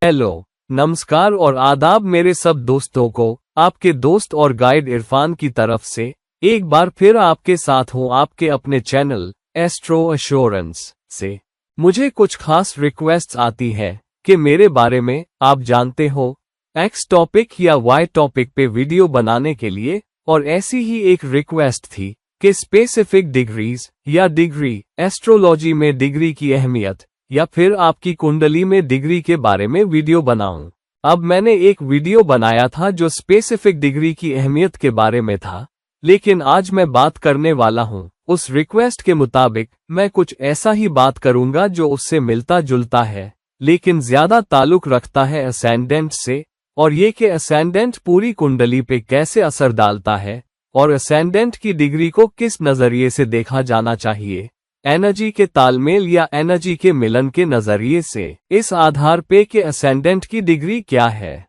Hello, नमस्कार और आदाब मेरे सब दोस्तों को। आपके दोस्त और गाइड इरफान की तरफ से एक बार फिर आपके साथ हूँ आपके अपने चैनल एस्ट्रो एश्योरेंस से। मुझे कुछ खास रिक्वेस्ट्स आती है कि मेरे बारे में आप जानते हो एक्स टॉपिक या वाई टॉपिक पे वीडियो बनाने के लिए, और ऐसी ही एक रिक्वेस्ट थी कि स्पेसिफिक डिग्रीज या डिग्री, एस्ट्रोलॉजी में डिग्री की अहमियत या फिर आपकी कुंडली में डिग्री के बारे में वीडियो बनाऊं। अब मैंने एक वीडियो बनाया था जो स्पेसिफिक डिग्री की अहमियत के बारे में था, लेकिन आज मैं बात करने वाला हूं उस रिक्वेस्ट के मुताबिक। मैं कुछ ऐसा ही बात करूंगा जो उससे मिलता जुलता है, लेकिन ज्यादा ताल्लुक रखता है असेंडेंट से, और ये कि असेंडेंट पूरी कुंडली पे कैसे असर डालता है और असेंडेंट की डिग्री को किस नजरिए से देखा जाना चाहिए, एनर्जी के तालमेल या एनर्जी के मिलन के नजरिए से, इस आधार पे कि असेंडेंट की डिग्री क्या है।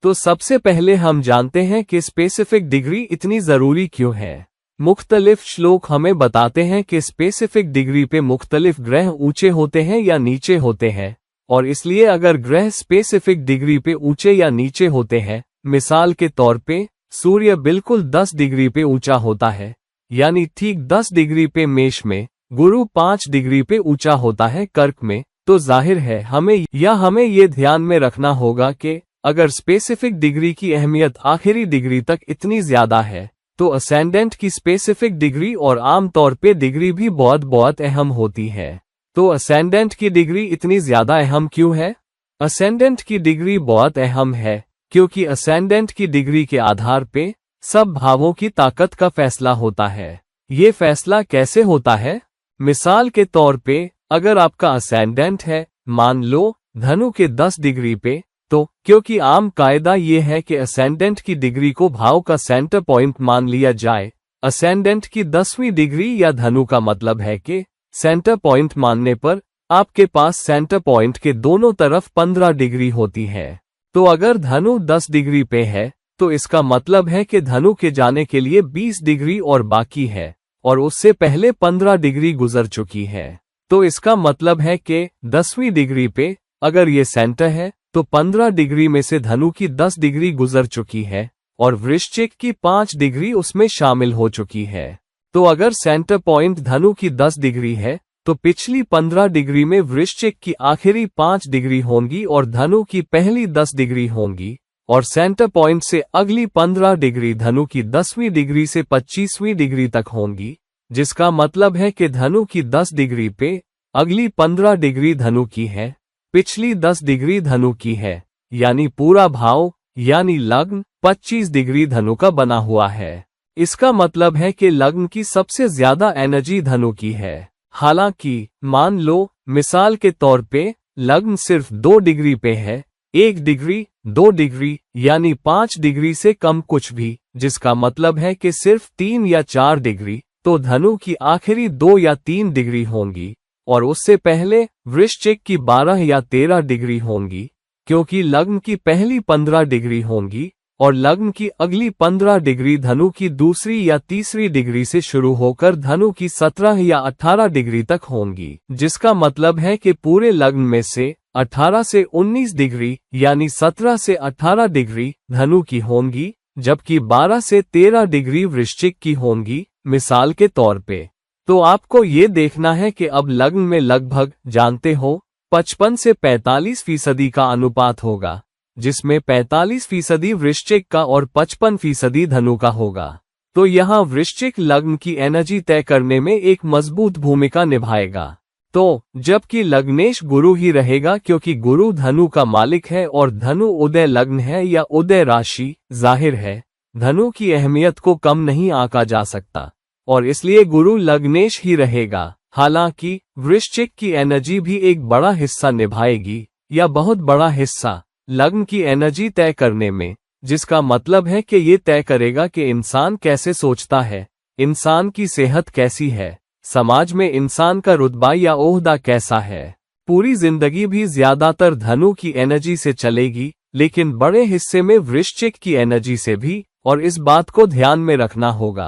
तो सबसे पहले हम जानते हैं कि स्पेसिफिक डिग्री इतनी जरूरी क्यों है। मुख्तलिफ श्लोक हमें बताते हैं कि स्पेसिफिक डिग्री पे मुख्तलिफ ग्रह ऊंचे होते हैं या नीचे होते हैं, और इसलिए अगर ग्रह स्पेसिफिक डिग्री पे ऊंचे या नीचे होते हैं, मिसाल के तौर पे सूर्य बिल्कुल 10 डिग्री पे ऊंचा होता है, यानी ठीक 10 डिग्री पे मेष में, गुरु 5 डिग्री पे ऊंचा होता है कर्क में, तो जाहिर है हमें ये ध्यान में रखना होगा कि अगर स्पेसिफिक डिग्री की अहमियत आखिरी डिग्री तक इतनी ज्यादा है, तो असेंडेंट की स्पेसिफिक डिग्री और आमतौर पे डिग्री भी बहुत बहुत अहम होती है। तो असेंडेंट की डिग्री इतनी ज्यादा अहम क्यों है? असेंडेंट की डिग्री बहुत अहम है क्योंकि असेंडेंट की डिग्री के आधार पे सब भावों की ताकत का फैसला होता है। ये फैसला कैसे होता है? मिसाल के तौर पे अगर आपका असेंडेंट है, मान लो धनु के 10 डिग्री पे, तो क्योंकि आम कायदा ये है कि असेंडेंट की डिग्री को भाव का सेंटर पॉइंट मान लिया जाए, असेंडेंट की 10वीं डिग्री या धनु का मतलब है कि सेंटर पॉइंट मानने पर आपके पास सेंटर पॉइंट के दोनों तरफ 15 डिग्री होती है। तो अगर धनु 10 डिग्री पे है, तो इसका मतलब है कि धनु के जाने के लिए 20 डिग्री और बाकी है, और उससे पहले 15 डिग्री गुजर चुकी है। तो इसका मतलब है कि 10वीं डिग्री पे अगर ये सेंटर है, तो 15 डिग्री में से धनु की 10 डिग्री गुजर चुकी है और वृश्चिक की 5 डिग्री उसमें शामिल हो चुकी है। तो अगर सेंटर पॉइंट धनु की 10 डिग्री है, तो पिछली 15 डिग्री में वृश्चिक की आखिरी 5 डिग्री होंगी और धनु की पहली 10 डिग्री होंगी, और सेंटर पॉइंट से अगली 15 डिग्री धनु की 10वीं डिग्री से 25वीं डिग्री तक होंगी, जिसका मतलब है कि धनु की 10 डिग्री पे अगली 15 डिग्री धनु की है, पिछली 10 डिग्री धनु की है, यानी पूरा भाव यानी लग्न 25 डिग्री धनु का बना हुआ है। इसका मतलब है कि लग्न की सबसे ज्यादा एनर्जी धनु की है। हालांकि मान लो मिसाल के तौर पे लग्न सिर्फ 2 डिग्री पे है, 1 डिग्री 2 डिग्री यानी 5 डिग्री से कम कुछ भी, जिसका मतलब है कि सिर्फ 3 या 4 डिग्री, तो धनु की आखिरी 2 या 3 डिग्री होंगी, और उससे पहले वृश्चिक की 12 या 13 डिग्री होंगी, क्योंकि लग्न की पहली 15 डिग्री होंगी और लग्न की अगली 15 डिग्री धनु की दूसरी या तीसरी डिग्री से शुरू होकर धनु की 17 या 18 डिग्री तक होंगी, जिसका मतलब है कि पूरे लग्न में से 18 से 19 डिग्री यानी 17 से 18 डिग्री धनु की होंगी, जबकि 12 से 13 डिग्री वृश्चिक की होंगी, मिसाल के तौर पे। तो आपको ये देखना है कि अब लग्न में लगभग जानते हो 55 से 45% का अनुपात होगा, जिसमें 45% वृश्चिक का और 55% धनु का होगा। तो यहाँ वृश्चिक लग्न की एनर्जी तय करने में एक मजबूत भूमिका निभाएगा। तो जबकि लग्नेश गुरु ही रहेगा, क्योंकि गुरु धनु का मालिक है और धनु उदय लग्न है या उदय राशि, जाहिर है धनु की अहमियत को कम नहीं आंका जा सकता, और इसलिए गुरु लग्नेश ही रहेगा। हालांकि वृश्चिक की एनर्जी भी एक बड़ा हिस्सा निभाएगी, या बहुत बड़ा हिस्सा, लग्न की एनर्जी तय करने में, जिसका मतलब है कि ये तय करेगा कि इंसान कैसे सोचता है, इंसान की सेहत कैसी है, समाज में इंसान का रुतबा या ओहदा कैसा है। पूरी जिंदगी भी ज्यादातर धनु की एनर्जी से चलेगी, लेकिन बड़े हिस्से में वृश्चिक की एनर्जी से भी, और इस बात को ध्यान में रखना होगा।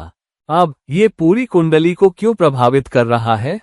अब ये पूरी कुंडली को क्यों प्रभावित कर रहा है?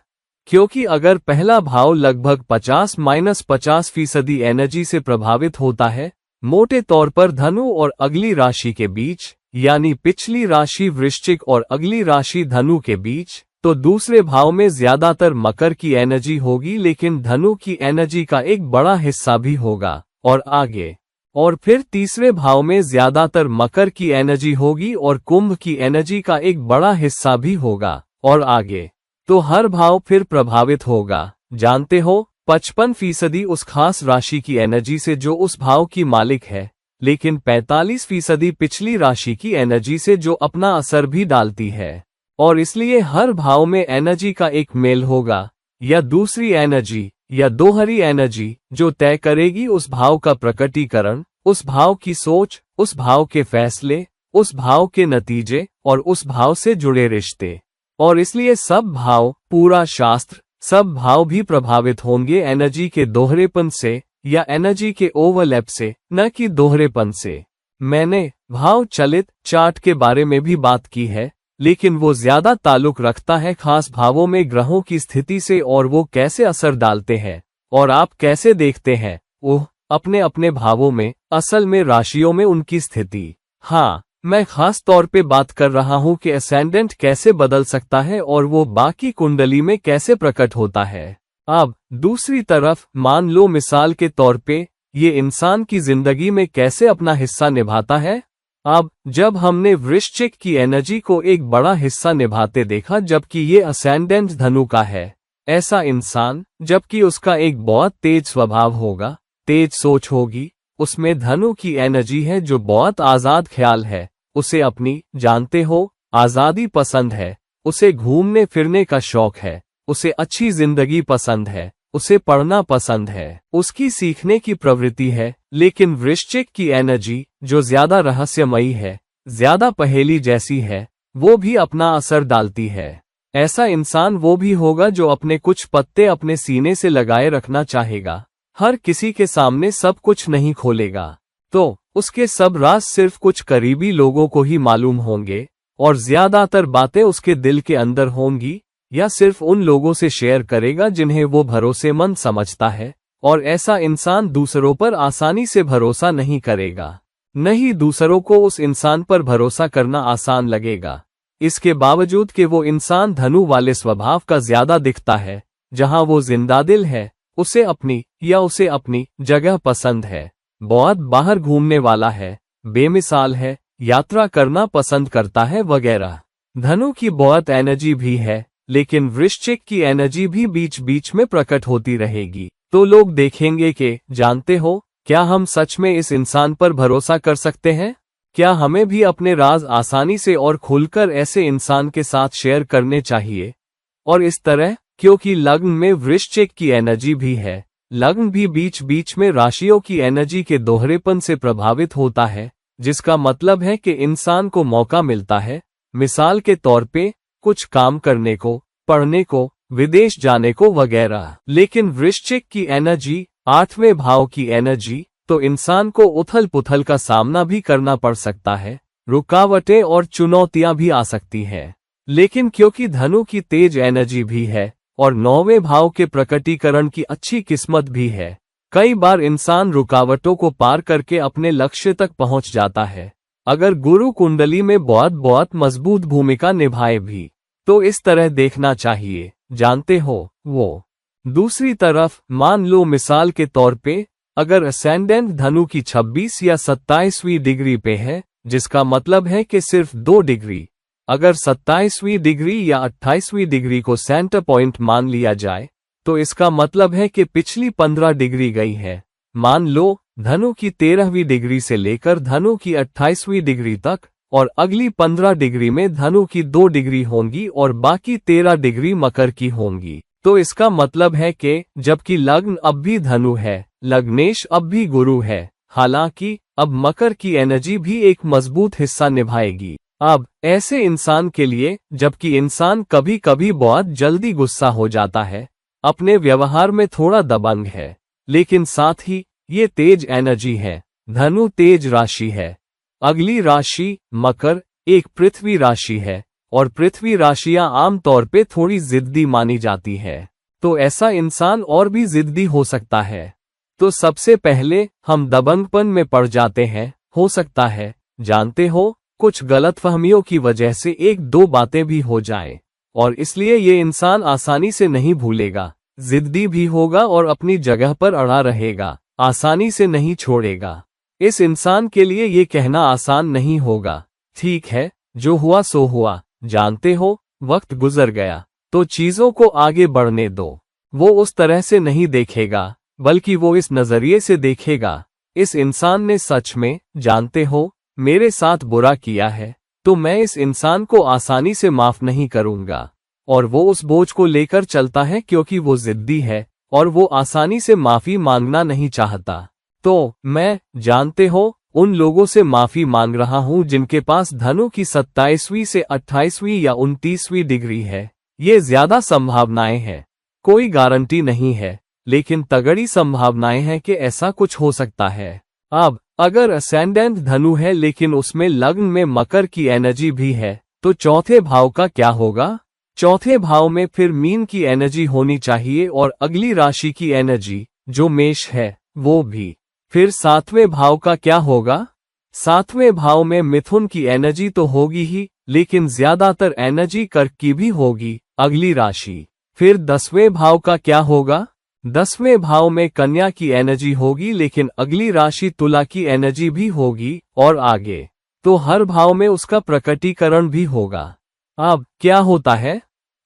क्योंकि अगर पहला भाव लगभग 50-50% एनर्जी से प्रभावित होता है, मोटे तौर पर धनु और अगली राशि के बीच, यानी पिछली राशि वृश्चिक और अगली राशि धनु के बीच, तो दूसरे भाव में ज्यादातर मकर की एनर्जी होगी, लेकिन धनु की एनर्जी का एक बड़ा हिस्सा भी होगा, और आगे। और फिर तीसरे भाव में ज्यादातर मकर की एनर्जी होगी और कुंभ की एनर्जी का एक बड़ा हिस्सा भी होगा, और आगे। तो हर भाव फिर प्रभावित होगा। जानते हो, 55% उस खास राशि की एनर्जी से जो उस भाव की मालिक है, लेकिन 45% पिछली राशि की एनर्जी से जो अपना असर भी डालती है। और इसलिए हर भाव में एनर्जी का एक मेल होगा, या दूसरी एनर्जी, या दोहरी एनर्जी, जो तय करेगी उस भाव का प्रकटीकरण, उस भाव की सोच, उस भाव के फैसले, उस भाव के नतीजे और उस भाव से जुड़े रिश्ते। और इसलिए सब भाव, पूरा शास्त्र, सब भाव भी प्रभावित होंगे एनर्जी के दोहरेपन से या एनर्जी के ओवरलैप से, न कि दोहरेपन से। मैंने भाव चलित चार्ट के बारे में भी बात की है, लेकिन वो ज्यादा ताल्लुक रखता है खास भावों में ग्रहों की स्थिति से और वो कैसे असर डालते हैं और आप कैसे देखते हैं ओह अपने अपने भावों में, असल में राशियों में उनकी स्थिति। हाँ, मैं खास तौर पे बात कर रहा हूँ कि असेंडेंट कैसे बदल सकता है और वो बाकी कुंडली में कैसे प्रकट होता है। अब दूसरी तरफ मान लो मिसाल के तौर पे ये इंसान की जिंदगी में कैसे अपना हिस्सा निभाता है। अब जब हमने वृश्चिक की एनर्जी को एक बड़ा हिस्सा निभाते देखा जबकि ये असेंडेंट धनु का है, ऐसा इंसान, जबकि उसका एक बहुत तेज स्वभाव होगा, तेज सोच होगी, उसमें धनु की एनर्जी है जो बहुत आजाद ख्याल है, उसे अपनी, जानते हो, आजादी पसंद है, उसे घूमने फिरने का शौक है, उसे अच्छी जिंदगी पसंद है, उसे पढ़ना पसंद है, उसकी सीखने की प्रवृत्ति है। लेकिन वृश्चिक की एनर्जी जो ज्यादा रहस्यमयी है, ज्यादा पहेली जैसी है, वो भी अपना असर डालती है। ऐसा इंसान वो भी होगा जो अपने कुछ पत्ते अपने सीने से लगाए रखना चाहेगा, हर किसी के सामने सब कुछ नहीं खोलेगा, तो उसके सब राज सिर्फ कुछ करीबी लोगों को ही मालूम होंगे और ज्यादातर बातें उसके दिल के अंदर होंगी या सिर्फ उन लोगों से शेयर करेगा जिन्हें वो भरोसेमंद समझता है। और ऐसा इंसान दूसरों पर आसानी से भरोसा नहीं करेगा, नहीं दूसरों को उस इंसान पर भरोसा करना आसान लगेगा। इसके बावजूद कि वो इंसान धनु वाले स्वभाव का ज्यादा दिखता है, जहां वो जिंदादिल है, उसे अपनी जगह पसंद है, बहुत बाहर घूमने वाला है, बेमिसाल है, यात्रा करना पसंद करता है वगैरह। धनु की बहुत एनर्जी भी है, लेकिन वृश्चिक की एनर्जी भी बीच बीच में प्रकट होती रहेगी। तो लोग देखेंगे कि, जानते हो, क्या हम सच में इस इंसान पर भरोसा कर सकते हैं? क्या हमें भी अपने राज आसानी से और खुलकर ऐसे इंसान के साथ शेयर करने चाहिए? और इस तरह, क्योंकि लग्न में वृश्चिक की एनर्जी भी है, लग्न भी बीच बीच में राशियों की एनर्जी के दोहरेपन से प्रभावित होता है, जिसका मतलब है कि इंसान को मौका मिलता है, मिसाल के तौर पे, कुछ काम करने को, पढ़ने को, विदेश जाने को वगैरह। लेकिन वृश्चिक की एनर्जी, 8वें भाव की एनर्जी, तो इंसान को उथल पुथल का सामना भी करना पड़ सकता है, रुकावटें और चुनौतियां भी आ सकती हैं। लेकिन क्योंकि धनु की तेज एनर्जी भी है और 9वें भाव के प्रकटीकरण की अच्छी किस्मत भी है, कई बार इंसान रुकावटों को पार करके अपने लक्ष्य तक पहुंच जाता है, अगर गुरु कुंडली में बहुत मजबूत भूमिका निभाए भी। तो इस तरह देखना चाहिए, जानते हो, वो। दूसरी तरफ मान लो मिसाल के तौर पे, अगर असेंडेंट धनु की 26 या 27वीं डिग्री पे है, जिसका मतलब है कि सिर्फ 2 डिग्री, अगर 27वीं डिग्री या 28वीं डिग्री को सेंटर पॉइंट मान लिया जाए, तो इसका मतलब है कि पिछली 15 डिग्री गई है। मान लो धनु की 13वीं डिग्री से लेकर धनु की 28वीं डिग्री तक, और अगली 15 डिग्री में धनु की 2 डिग्री होंगी और बाकी 13 डिग्री मकर की होंगी। तो इसका मतलब है कि जबकि लग्न अब भी धनु है, लग्नेश अब भी गुरु है, हालांकि अब मकर की एनर्जी भी एक मजबूत हिस्सा निभाएगी। अब ऐसे इंसान के लिए, जबकि इंसान कभी कभी बहुत जल्दी गुस्सा हो जाता है, अपने व्यवहार में थोड़ा दबंग है, लेकिन साथ ही ये तेज एनर्जी है। धनु तेज राशि है, अगली राशि मकर एक पृथ्वी राशि है और पृथ्वी राशियां आमतौर पे थोड़ी जिद्दी मानी जाती है। तो ऐसा इंसान और भी जिद्दी हो सकता है। तो सबसे पहले हम दबंगपन में पड़ जाते हैं, हो सकता है, जानते हो, कुछ गलतफहमियों की वजह से एक दो बातें भी हो जाएं, और इसलिए ये इंसान आसानी से नहीं भूलेगा, जिद्दी भी होगा और अपनी जगह पर अड़ा रहेगा, आसानी से नहीं छोड़ेगा। इस इंसान के लिए ये कहना आसान नहीं होगा, ठीक है, जो हुआ सो हुआ, जानते हो, वक्त गुजर गया, तो चीजों को आगे बढ़ने दो। वो उस तरह से नहीं देखेगा, बल्कि वो इस नजरिए से देखेगा, इस इंसान ने सच में, जानते हो, मेरे साथ बुरा किया है, तो मैं इस इंसान को आसानी से माफ नहीं करूंगा। और वो उस बोझ को लेकर चलता है क्योंकि वो जिद्दी है और वो आसानी से माफी मांगना नहीं चाहता। तो मैं, जानते हो, उन लोगों से माफी मांग रहा हूं जिनके पास धनु की 27वीं से 28वीं या 29वीं डिग्री है। ये ज्यादा संभावनाएं हैं, कोई गारंटी नहीं है, लेकिन तगड़ी संभावनाएं हैं कि ऐसा कुछ हो सकता है। अब अगर असेंडेंट धनु है लेकिन उसमें लग्न में मकर की एनर्जी भी है, तो चौथे भाव का क्या होगा? चौथे भाव में फिर मीन की एनर्जी होनी चाहिए और अगली राशि की एनर्जी, जो मेष है, वो भी। फिर सातवें भाव का क्या होगा? सातवें भाव में मिथुन की एनर्जी तो होगी ही, लेकिन ज्यादातर एनर्जी कर्क की भी होगी, अगली राशि। फिर 10वें भाव का क्या होगा? 10वें भाव में कन्या की एनर्जी होगी लेकिन अगली राशि तुला की एनर्जी भी होगी, और आगे। तो हर भाव में उसका प्रकटीकरण भी होगा। अब क्या होता है?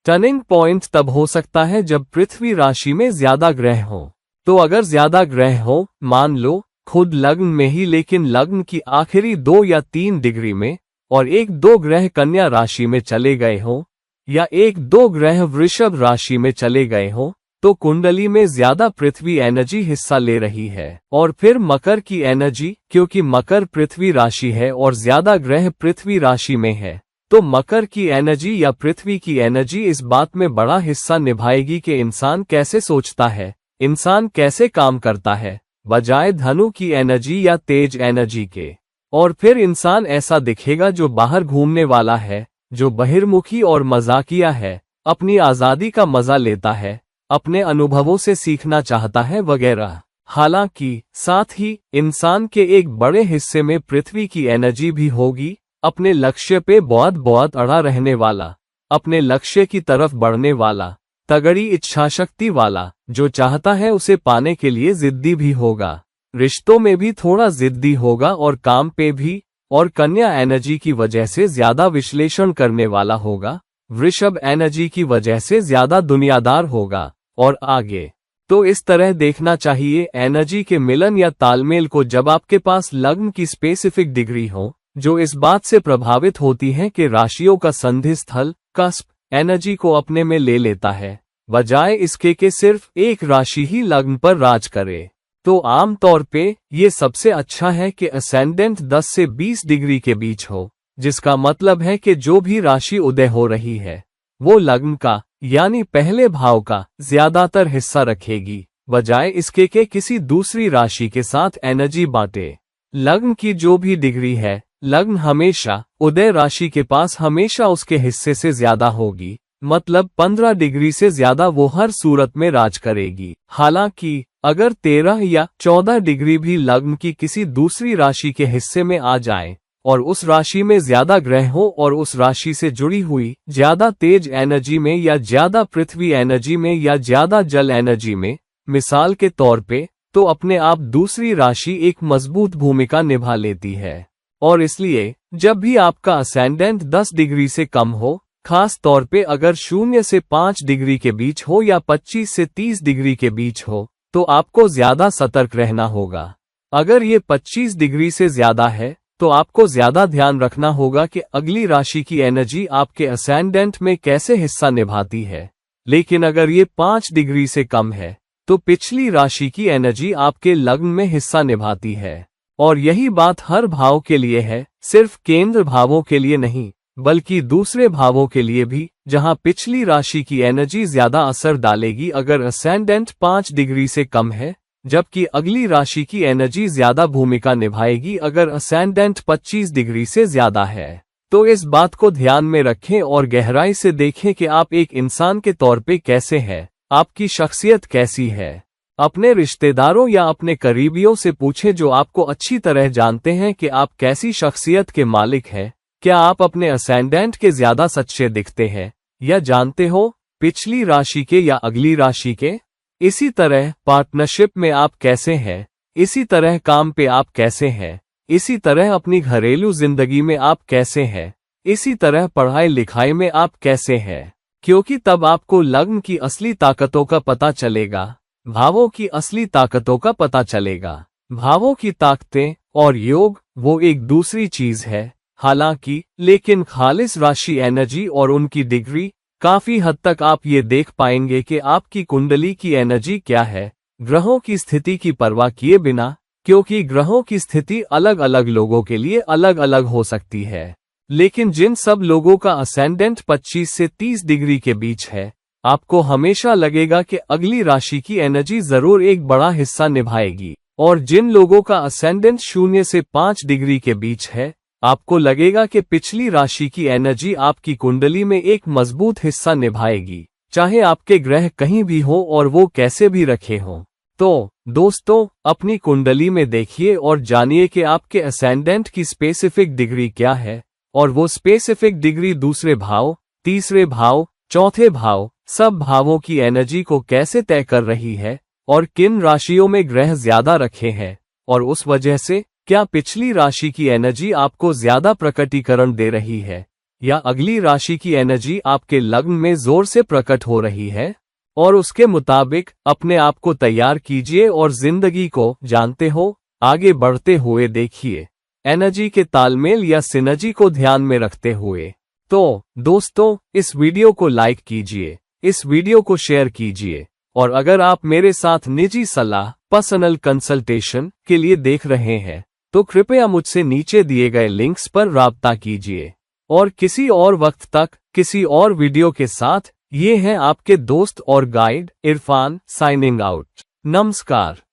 टर्निंग पॉइंट तब हो सकता है जब पृथ्वी राशि में ज्यादा ग्रह हो। तो अगर ज्यादा ग्रह हो, मान लो खुद लग्न में ही लेकिन लग्न की आखिरी 2 या 3 डिग्री में, और 1-2 ग्रह कन्या राशि में चले गए हो, या 1-2 ग्रह वृषभ राशि में चले गए हो, तो कुंडली में ज्यादा पृथ्वी एनर्जी हिस्सा ले रही है। और फिर मकर की एनर्जी, क्योंकि मकर पृथ्वी राशि है और ज्यादा ग्रह पृथ्वी राशि में है, तो मकर की एनर्जी या पृथ्वी की एनर्जी इस बात में बड़ा हिस्सा निभाएगी कि इंसान कैसे सोचता है, इंसान कैसे काम करता है, बजाय धनु की एनर्जी या तेज एनर्जी के। और फिर इंसान ऐसा दिखेगा जो बाहर घूमने वाला है, जो बहिर्मुखी और मजाकिया है, अपनी आजादी का मजा लेता है, अपने अनुभवों से सीखना चाहता है वगैरह। हालांकि साथ ही इंसान के एक बड़े हिस्से में पृथ्वी की एनर्जी भी होगी, अपने लक्ष्य पे बहुत अड़ा रहने वाला, अपने लक्ष्य की तरफ बढ़ने वाला, तगड़ी इच्छाशक्ति वाला, जो चाहता है उसे पाने के लिए जिद्दी भी होगा, रिश्तों में भी थोड़ा जिद्दी होगा और काम पे भी। और कन्या एनर्जी की वजह से ज्यादा विश्लेषण करने वाला होगा, वृषभ एनर्जी की वजह से ज्यादा दुनियादार होगा, और आगे। तो इस तरह देखना चाहिए एनर्जी के मिलन या तालमेल को जब आपके पास लग्न की स्पेसिफिक डिग्री हो, जो इस बात से प्रभावित होती है कि राशियों का संधि स्थल, कस्प, एनर्जी को अपने में ले लेता है, बजाय इसके कि सिर्फ एक राशि ही लग्न पर राज करे। तो आम तौर पे ये सबसे अच्छा है कि असेंडेंट 10 से 20 डिग्री के बीच हो, जिसका मतलब है कि जो भी राशि उदय हो रही है, वो लग्न का, यानी पहले भाव का ज्यादातर हिस्सा रखेगी, बजाय इसके कि किसी दूसरी राशि के साथ एनर्जी बांटे। लग्न की जो भी डिग्री है, लग्न हमेशा उदय राशि के पास हमेशा उसके हिस्से से ज्यादा होगी, मतलब 15 डिग्री से ज्यादा वो हर सूरत में राज करेगी। हालांकि अगर 13 या 14 डिग्री भी लग्न की किसी दूसरी राशि के हिस्से में आ जाए और उस राशि में ज्यादा ग्रह हो और उस राशि से जुड़ी हुई ज्यादा तेज एनर्जी में या ज्यादा पृथ्वी एनर्जी में या ज्यादा जल एनर्जी में, मिसाल के तौर पे, तो अपने आप दूसरी राशि एक मजबूत भूमिका निभा लेती है। और इसलिए जब भी आपका असेंडेंट 10 डिग्री से कम हो, खास तौर पे अगर 0 से 5 डिग्री के बीच हो या 25 से 30 डिग्री के बीच हो, तो आपको ज्यादा सतर्क रहना होगा। अगर ये 25 डिग्री से ज्यादा है, तो आपको ज्यादा ध्यान रखना होगा कि अगली राशि की एनर्जी आपके असेंडेंट में कैसे हिस्सा निभाती है। लेकिन अगर ये 5 डिग्री से कम है, तो पिछली राशि की एनर्जी आपके लग्न में हिस्सा निभाती है। और यही बात हर भाव के लिए है, सिर्फ केंद्र भावों के लिए नहीं, बल्कि दूसरे भावों के लिए भी, जहां पिछली राशि की एनर्जी ज्यादा असर डालेगी अगर असेंडेंट 5 डिग्री से कम है, जबकि अगली राशि की एनर्जी ज्यादा भूमिका निभाएगी अगर असेंडेंट 25 डिग्री से ज्यादा है। तो इस बात को ध्यान में रखें और गहराई से देखें कि आप एक इंसान के तौर पे कैसे हैं, आपकी शख्सियत कैसी है। अपने रिश्तेदारों या अपने करीबियों से पूछें जो आपको अच्छी तरह जानते हैं कि आप कैसी शख्सियत के मालिक हैं। क्या आप अपने असेंडेंट के ज्यादा सच्चे दिखते हैं या जानते हो, पिछली राशि के या अगली राशि के। इसी तरह पार्टनरशिप में आप कैसे हैं, इसी तरह काम पे आप कैसे हैं, इसी तरह अपनी घरेलू जिंदगी में आप कैसे हैं, इसी तरह पढ़ाई लिखाई में आप कैसे हैं। क्योंकि तब आपको लग्न की असली ताकतों का पता चलेगा, भावों की असली ताकतों का पता चलेगा। भावों की ताकतें और योग वो एक दूसरी चीज है हालांकि, लेकिन खालिस राशि एनर्जी और उनकी डिग्री काफी हद तक आप ये देख पाएंगे कि आपकी कुंडली की एनर्जी क्या है, ग्रहों की स्थिति की परवाह किए बिना, क्योंकि ग्रहों की स्थिति अलग अलग लोगों के लिए अलग अलग हो सकती है। लेकिन जिन सब लोगों का असेंडेंट 25 से 30 डिग्री के बीच है, आपको हमेशा लगेगा कि अगली राशि की एनर्जी जरूर एक बड़ा हिस्सा निभाएगी, और जिन लोगों का असेंडेंट 0 से 5 डिग्री के बीच है, आपको लगेगा कि पिछली राशि की एनर्जी आपकी कुंडली में एक मजबूत हिस्सा निभाएगी, चाहे आपके ग्रह कहीं भी हो और वो कैसे भी रखे हों। तो दोस्तों, अपनी कुंडली में देखिए और जानिए कि आपके असेंडेंट की स्पेसिफिक डिग्री क्या है, और वो स्पेसिफिक डिग्री दूसरे भाव, तीसरे भाव, चौथे भाव, सब भावों की एनर्जी को कैसे तय कर रही है, और किन राशियों में ग्रह ज्यादा रखे हैं, और उस वजह से क्या पिछली राशि की एनर्जी आपको ज्यादा प्रकटीकरण दे रही है, या अगली राशि की एनर्जी आपके लग्न में जोर से प्रकट हो रही है। और उसके मुताबिक अपने आप को तैयार कीजिए और जिंदगी को, जानते हो, आगे बढ़ते हुए देखिए, एनर्जी के तालमेल या सिनर्जी को ध्यान में रखते हुए। तो दोस्तों, इस वीडियो को लाइक कीजिए, इस वीडियो को शेयर कीजिए, और अगर आप मेरे साथ निजी सलाह, पर्सनल कंसल्टेशन के लिए देख रहे हैं, तो कृपया मुझसे नीचे दिए गए लिंक्स पर राब्ता कीजिए। और किसी और वक्त तक किसी और वीडियो के साथ, ये हैं आपके दोस्त और गाइड इरफान, साइनिंग आउट। नमस्कार।